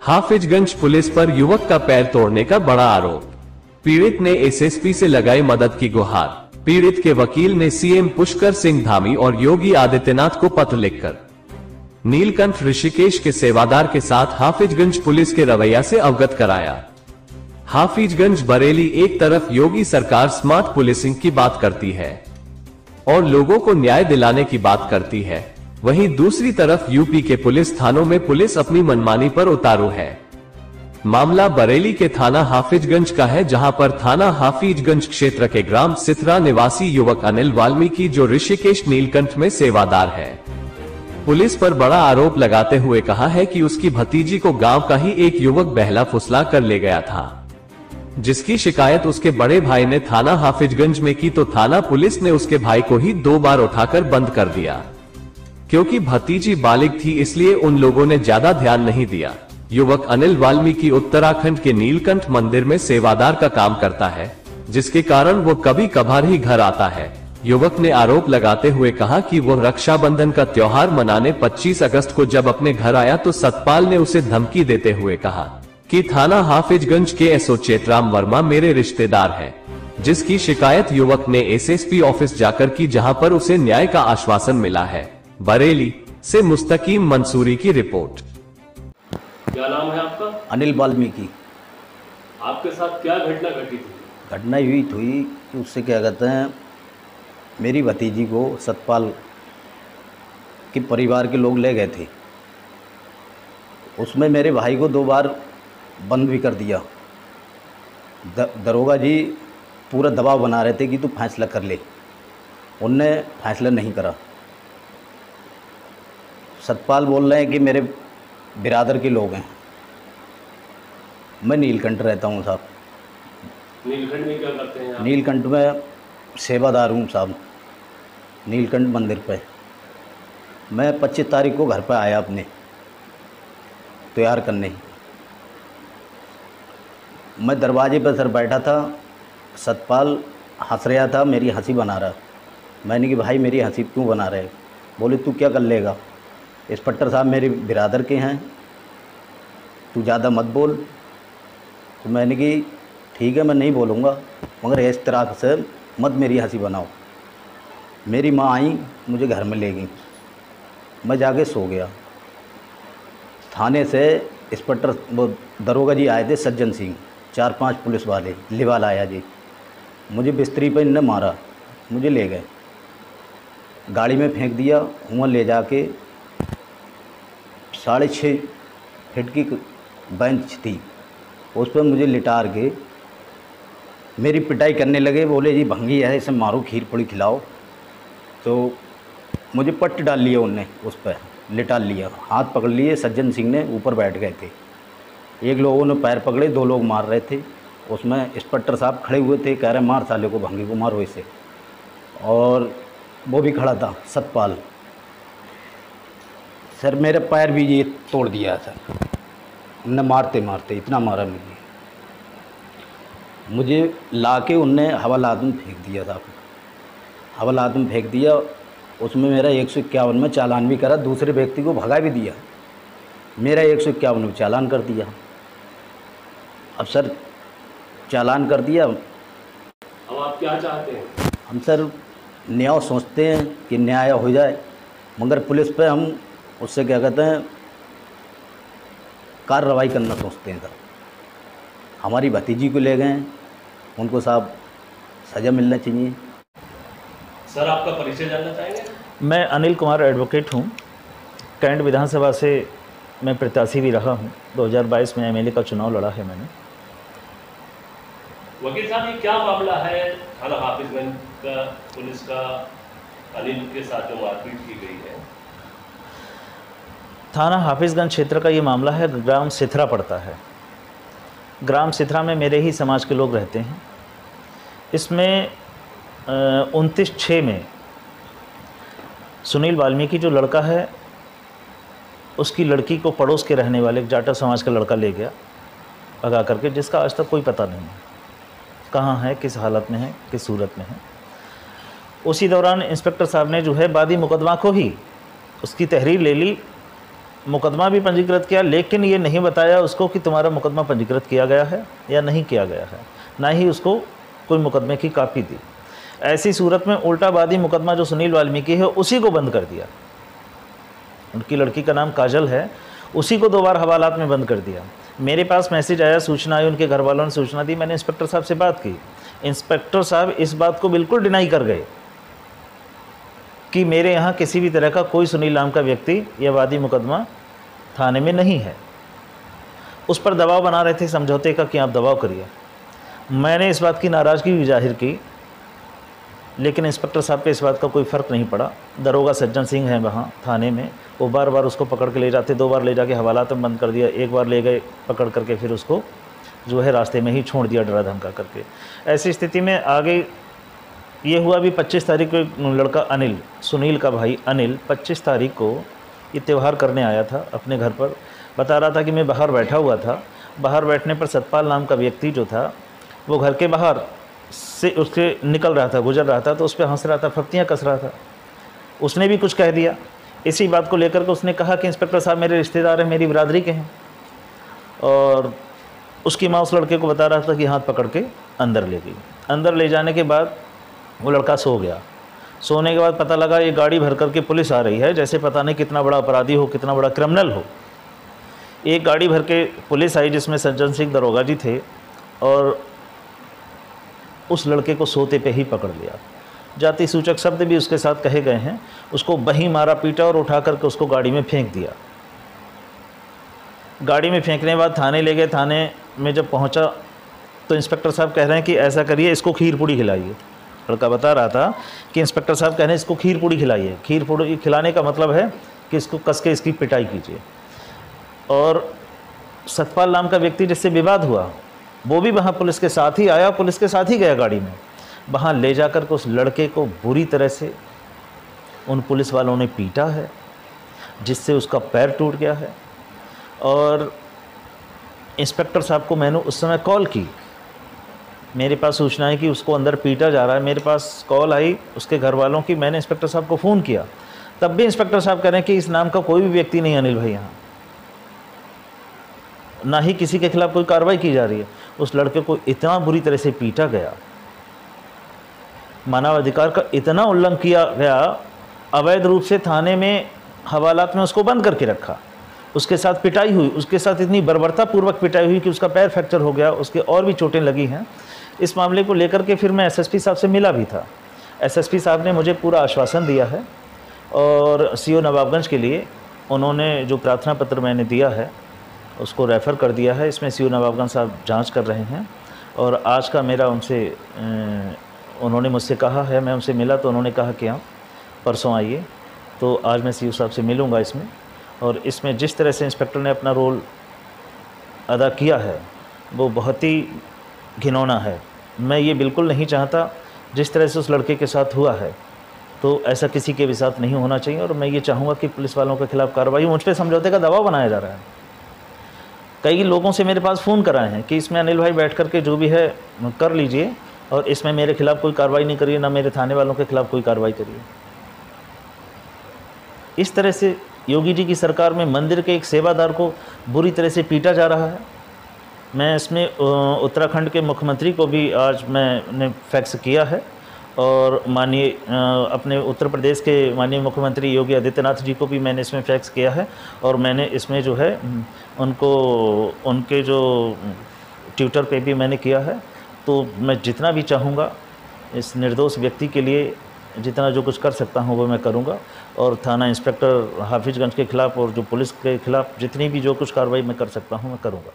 Hafizganj police पर युवक का पैर तोड़ने का बड़ा आरोप। पीड़ित ने एसएसपी से लगाई मदद की गुहार। पीड़ित के वकील ने सीएम पुष्कर सिंह धामी और योगी आदित्यनाथ को पत्र लिखकर नीलकंठ ऋषिकेश के सेवादार के साथ हाफिजगंज पुलिस के रवैया से अवगत कराया। हाफिजगंज बरेली एक तरफ योगी सरकार स्मार्ट पुलिसिंग की बात करती है और लोगों को न्याय दिलाने की बात करती है, वहीं दूसरी तरफ यूपी के पुलिस थानों में पुलिस अपनी मनमानी पर उतारू है। मामला बरेली के थाना हाफिजगंज का है, जहां पर थाना हाफिजगंज क्षेत्र के ग्राम सिथरा निवासी युवक अनिल वाल्मीकि जो ऋषिकेश नीलकंठ में सेवादार है, पुलिस पर बड़ा आरोप लगाते हुए कहा है कि उसकी भतीजी को गांव का ही एक युवक बहला फुसला कर ले गया था, जिसकी शिकायत उसके बड़े भाई ने थाना हाफिजगंज में की तो थाना पुलिस ने उसके भाई को ही 2 बार उठाकर बंद कर दिया। क्योंकि भतीजी बालिग थी इसलिए उन लोगों ने ज्यादा ध्यान नहीं दिया। युवक अनिल वाल्मीकि उत्तराखंड के नीलकंठ मंदिर में सेवादार का काम करता है, जिसके कारण वो कभी कभार ही घर आता है। युवक ने आरोप लगाते हुए कहा कि वो रक्षाबंधन का त्योहार मनाने 25 अगस्त को जब अपने घर आया तो सतपाल ने उसे धमकी देते हुए कहा कि थाना हाफिजगंज के एसओ चेतराम वर्मा मेरे रिश्तेदार हैं, जिसकी शिकायत युवक ने एसएसपी ऑफिस जाकर की, जहां पर उसे न्याय का आश्वासन मिला है। बरेली से मुस्तकीम मंसूरी की रिपोर्ट। क्या नाम है आपका? अनिल वाल्मीकि। आपके साथ क्या घटना घटी थी? घटना हुई कि उससे क्या कहते हैं, मेरी भतीजी को सतपाल के परिवार के लोग ले गए थे। उसमें मेरे भाई को 2 बार बंद भी कर दिया। दरोगा जी पूरा दबाव बना रहे थे कि तू फैसला कर ले, उनने फैसला नहीं करा। सतपाल बोल रहे हैं कि मेरे बिरादर के लोग हैं। मैं नीलकंठ रहता हूँ साहब। नीलकंठ में क्या करते हैं आप? नीलकंठ में सेवादार हूँ साहब, नीलकंठ मंदिर पे। मैं 25 तारीख को घर पे आया अपने तैयार करने। मैं दरवाजे पर सर बैठा था, सतपाल हंस रहा था, मेरी हंसी बना रहा। मैंने कि भाई मेरी हंसी क्यों बना रहे? बोले तू क्या कर लेगा, इंस्पेक्टर साहब मेरे बिरादर के हैं, तू ज़्यादा मत बोल। तो मैंने कि ठीक है मैं नहीं बोलूँगा, मगर इस तरह से मत मेरी हंसी बनाओ। मेरी माँ आई, मुझे घर में ले गई, मैं जाके सो गया। थाने से इंस्पेक्टर वो दरोगा जी आए थे, सज्जन सिंह, 4-5 पुलिस वाले, लिवाल आया जी। मुझे बिस्तरी पर इनने मारा, मुझे ले गए, गाड़ी में फेंक दिया। वहाँ ले जाके 6.5 फीट की बेंच थी, उस पर मुझे लिटार के मेरी पिटाई करने लगे। बोले जी भंगी है, इसे मारो, खीर पूड़ी खिलाओ। तो मुझे पट्ट डाल लिया उनने, उस पर लिटा लिया, हाथ पकड़ लिए। सज्जन सिंह ने ऊपर बैठ गए थे, एक लोगों ने पैर पकड़े, 2 लोग मार रहे थे। उसमें इंस्पेक्टर साहब खड़े हुए थे, कह रहे मार साले को, भंगी को मारो इसे। और वो भी खड़ा था सतपाल। सर मेरे पैर भी ये तोड़ दिया सर, उनने मारते मारते इतना मारा मुझे लाके उनने हवालात में फेंक दिया था। हवालात में फेंक दिया, उसमें मेरा 151 में चालान भी करा, दूसरे व्यक्ति को भगा भी दिया। मेरा 151 में चालान कर दिया। अब सर चालान कर दिया, अब आप क्या चाहते हैं? हम सर न्याय सोचते हैं कि न्याय हो जाए, मगर पुलिस पे हम उससे क्या कहते हैं कार्रवाई करना सोचते हैं सर। हमारी भतीजी को ले गए, उनको साहब सज़ा मिलना चाहिए। सर आपका परिचय जानना चाहेंगे? मैं अनिल कुमार एडवोकेट हूँ। कैंट विधानसभा से मैं प्रत्याशी भी रहा हूँ। 2022 में एमएलए का चुनाव लड़ा है मैंने। वकील साहब ये क्या मामला है थाना हाफिजगंज का, पुलिस का अनिल के साथ जो मारपीट की गई है? थाना हाफिजगंज क्षेत्र का ये मामला है, ग्राम सिथरा पड़ता है। ग्राम सिथरा में मेरे ही समाज के लोग रहते हैं। इसमें 29/6 में सुनील वाल्मीकि जो लड़का है, उसकी लड़की को पड़ोस के रहने वाले एक जाटा समाज का लड़का ले गया भगा करके, जिसका आज तक कोई पता नहीं है कहाँ है, किस हालत में है, किस सूरत में है। उसी दौरान इंस्पेक्टर साहब ने जो है वादी मुकदमा को ही उसकी तहरीर ले ली मुकदमा भी पंजीकृत किया, लेकिन ये नहीं बताया उसको कि तुम्हारा मुकदमा पंजीकृत किया गया है या नहीं किया गया है, ना ही उसको कोई मुकदमे की कापी दी। ऐसी सूरत में उल्टा वादी मुकदमा जो सुनील वाल्मीकि है उसी को बंद कर दिया। उनकी लड़की का नाम काजल है, उसी को 2 बार हवालात में बंद कर दिया। मेरे पास मैसेज आया, सूचना आई, उनके घर वालों ने सूचना दी, मैंने इंस्पेक्टर साहब से बात की। इंस्पेक्टर साहब इस बात को बिल्कुल डिनाई कर गए कि मेरे यहाँ किसी भी तरह का कोई सुनील नाम का व्यक्ति या वादी मुकदमा थाने में नहीं है। उस पर दबाव बना रहे थे समझौते का कि आप दबाव करिए। मैंने इस बात की नाराज़गी भी जाहिर की, लेकिन इंस्पेक्टर साहब पे इस बात का कोई फ़र्क नहीं पड़ा। दरोगा सज्जन सिंह हैं वहाँ थाने में, वो बार बार उसको पकड़ के ले जाते, 2 बार ले जाके हवालात में बंद कर दिया, 1 बार ले गए पकड़ करके, फिर उसको जो है रास्ते में ही छोड़ दिया डरा धमका करके। ऐसी स्थिति में आगे ये हुआ भी 25 तारीख को लड़का अनिल, सुनील का भाई अनिल 25 तारीख को ये त्यौहार करने आया था अपने घर पर। बता रहा था कि मैं बाहर बैठा हुआ था, बाहर बैठने पर सतपाल नाम का व्यक्ति जो था वो घर के बाहर से उसके निकल रहा था, गुजर रहा था, तो उस पर हंस रहा था, फप्तियाँ कस रहा था। उसने भी कुछ कह दिया। इसी बात को लेकर के उसने कहा कि इंस्पेक्टर साहब मेरे रिश्तेदार हैं, मेरी बिरादरी के हैं, और उसकी माँ उस लड़के को बता रहा था कि हाथ पकड़ के अंदर ले गई। अंदर ले जाने के बाद वो लड़का सो गया। सोने के बाद पता लगा ये गाड़ी भर करके पुलिस आ रही है, जैसे पता नहीं कितना बड़ा अपराधी हो, कितना बड़ा क्रिमिनल हो। एक गाड़ी भर के पुलिस आई जिसमें सज्जन सिंह दरोगा जी थे, और उस लड़के को सोते पे ही पकड़ लिया। जाति सूचक शब्द भी उसके साथ कहे गए हैं। उसको वहीं मारा पीटा और उठा करके उसको गाड़ी में फेंक दिया। गाड़ी में फेंकने के बाद थाने ले गए। थाने में जब पहुंचा तो इंस्पेक्टर साहब कह रहे हैं कि ऐसा करिए, इसको खीर पूड़ी खिलाइए। लड़का बता रहा था कि इंस्पेक्टर साहब कह रहे हैं इसको खीर पूड़ी खिलाइए। खीर पूड़ी खिलाने का मतलब है कि इसको कस के इसकी पिटाई कीजिए। और सतपाल नाम का व्यक्ति जिससे विवाद हुआ वो भी वहाँ पुलिस के साथ ही आया, पुलिस के साथ ही गया गाड़ी में। वहाँ ले जाकर के उस लड़के को बुरी तरह से उन पुलिस वालों ने पीटा है, जिससे उसका पैर टूट गया है। और इंस्पेक्टर साहब को मैंने उस समय कॉल की, मेरे पास सूचना है कि उसको अंदर पीटा जा रहा है। मेरे पास कॉल आई उसके घर वालों की, मैंने इंस्पेक्टर साहब को फ़ोन किया। तब भी इंस्पेक्टर साहब कह रहे हैं कि इस नाम का कोई भी व्यक्ति नहीं अनिल भाई यहाँ, ना ही किसी के खिलाफ़ कोई कार्रवाई की जा रही है। उस लड़के को इतना बुरी तरह से पीटा गया, मानवाधिकार का इतना उल्लंघन किया गया, अवैध रूप से थाने में हवालात में उसको बंद करके रखा, उसके साथ पिटाई हुई, उसके साथ इतनी बर्बरतापूर्वक पिटाई हुई कि उसका पैर फ्रैक्चर हो गया, उसके और भी चोटें लगी हैं। इस मामले को लेकर के फिर मैं एसएसपी साहब से मिला भी था। एसएसपी साहब ने मुझे पूरा आश्वासन दिया है, और सीओ नवाबगंज के लिए उन्होंने जो प्रार्थना पत्र मैंने दिया है उसको रेफ़र कर दिया है। इसमें सीओ नवाबगंज साहब जांच कर रहे हैं। और आज का मेरा उनसे उन्होंने मुझसे कहा है, मैं उनसे मिला तो उन्होंने कहा कि आप परसों आइए, तो आज मैं सीओ साहब से मिलूँगा इसमें। और इसमें जिस तरह से इंस्पेक्टर ने अपना रोल अदा किया है वो बहुत ही घिनौना है। मैं ये बिल्कुल नहीं चाहता, जिस तरह से उस लड़के के साथ हुआ है तो ऐसा किसी के भी साथ नहीं होना चाहिए। और मैं ये चाहूँगा कि पुलिस वालों के खिलाफ़ कार्रवाई, मुझ पर समझौते का दबाव बनाया जा रहा है। कई लोगों से मेरे पास फ़ोन कराए हैं कि इसमें अनिल भाई बैठ कर के जो भी है कर लीजिए, और इसमें मेरे खिलाफ़ कोई कार्रवाई नहीं करिए, ना मेरे थाने वालों के खिलाफ़ कोई कार्रवाई करिए। इस तरह से योगी जी की सरकार में मंदिर के एक सेवादार को बुरी तरह से पीटा जा रहा है। मैं इसमें उत्तराखंड के मुख्यमंत्री को भी आज मैंने फैक्स किया है, और माननीय अपने उत्तर प्रदेश के माननीय मुख्यमंत्री योगी आदित्यनाथ जी को भी मैंने इसमें फैक्स किया है। और मैंने इसमें जो है उनको उनके जो ट्विटर पे भी मैंने किया है। तो मैं जितना भी चाहूँगा इस निर्दोष व्यक्ति के लिए जितना जो कुछ कर सकता हूँ वो मैं करूँगा। और थाना इंस्पेक्टर हाफिजगंज के ख़िलाफ़ और जो पुलिस के ख़िलाफ़ जितनी भी जो कुछ कार्रवाई मैं कर सकता हूँ मैं करूँगा।